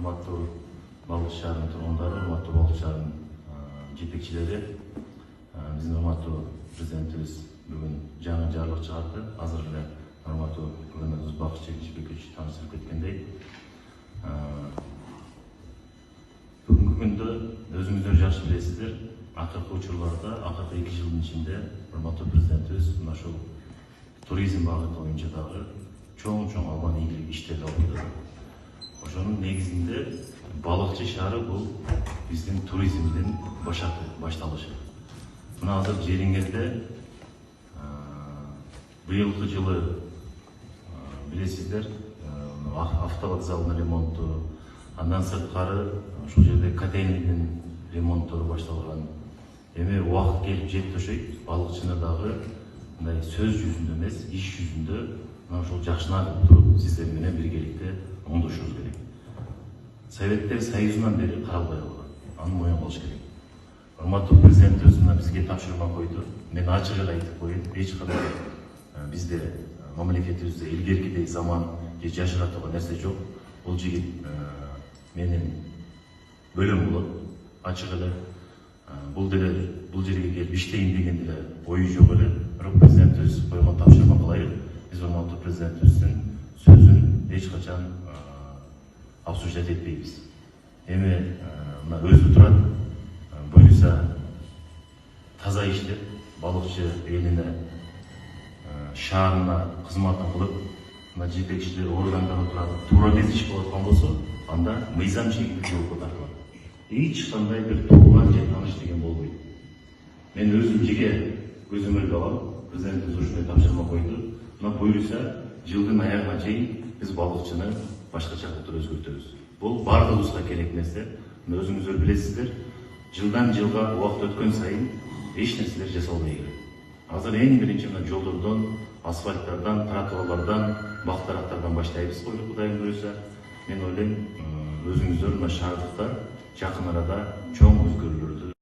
урматтуу Балык шаарынын тургундары, урматтуу Балык шаарынын жетекчилери, биздин урматтуу президентибиз бүгүн жаңы жарлык чыгарды. Азыр эле урматтуу күбөнөбүз Бакыт Чекичбекович тааныштырып кеткендей, бүгүнкү күндө өзүңүздөр жакшы билесиздер, акыркы учурларда, акыркы 2 жылдын ичинде урматтуу президентибиз мына ушул туризм багыты боюнча дагы чоң алган ийгилик иштерди алып келди. Ошонун негизинде балыкчы шаары бул биздин туризмдин башталышы. Мына азыр Желиңерде быйылкы жылы билесиздер, автовокзалдын ремонту, андан сырткары ушул жерде котельныйдын ремонттору башталган. Эми убакыт келип жетти ошойт, балыкчыны дагы мындай сөз жүзүндө эмес, иш жүзүндө мына ушул жакшынакып туруп сиздер менен биргеликте оңдошубуз керек. Советтер Союзунан бери каралбай калган. Аны моюнга алыш керек. Урматтуу президентибиз мына бизге тапшырма койду. Мен ачык эле айтып коеюн, эч кандай бизде мамлекетибизде илгеркидей заман же жашыратууга нерсе жок. Бул жигит менин бөлөм болот. Ачык эле бул жерге келип иштейин деген деле ою жок эле. Бирок президентибиз койгон тапшырма кылайык. Биз урматтуу президентибиздин сөзүн эч качан обсуждать этпейбиз. Эми мына өзү турат, буюрса таза иштеп, балыкчы элине, шаарына кызматын кылып, мына жетекчилер органдары турат, туура тез иш болуп аткан болсо, анда мыйзам чегинде жоопко тартылат. Эч кандай бир тууган же тааныш деген болбойт. Мен өзүм жеке көзөмөлгө алам, президентибиз ушундай тапшырма койду. Мына буюрса жылдын аягына чейин биз балыкчыны башкача кылып өзгөртөбүз. Бул бардыгыбызга керек нерсе. Өзүңүздөр билесиздер, жылдан жылга убакыт өткөн сайын эч нерселер жасалбай келет. Азыр эң биринчи мына жолдордон, асфальттардан, тротуарлардан, бактарактардан баштайбыз койлуп Кудайым буюрса. Мен ойлойм, өзүңүздөр мына шаардыкта жакын арада чоң өзгөрүүлөр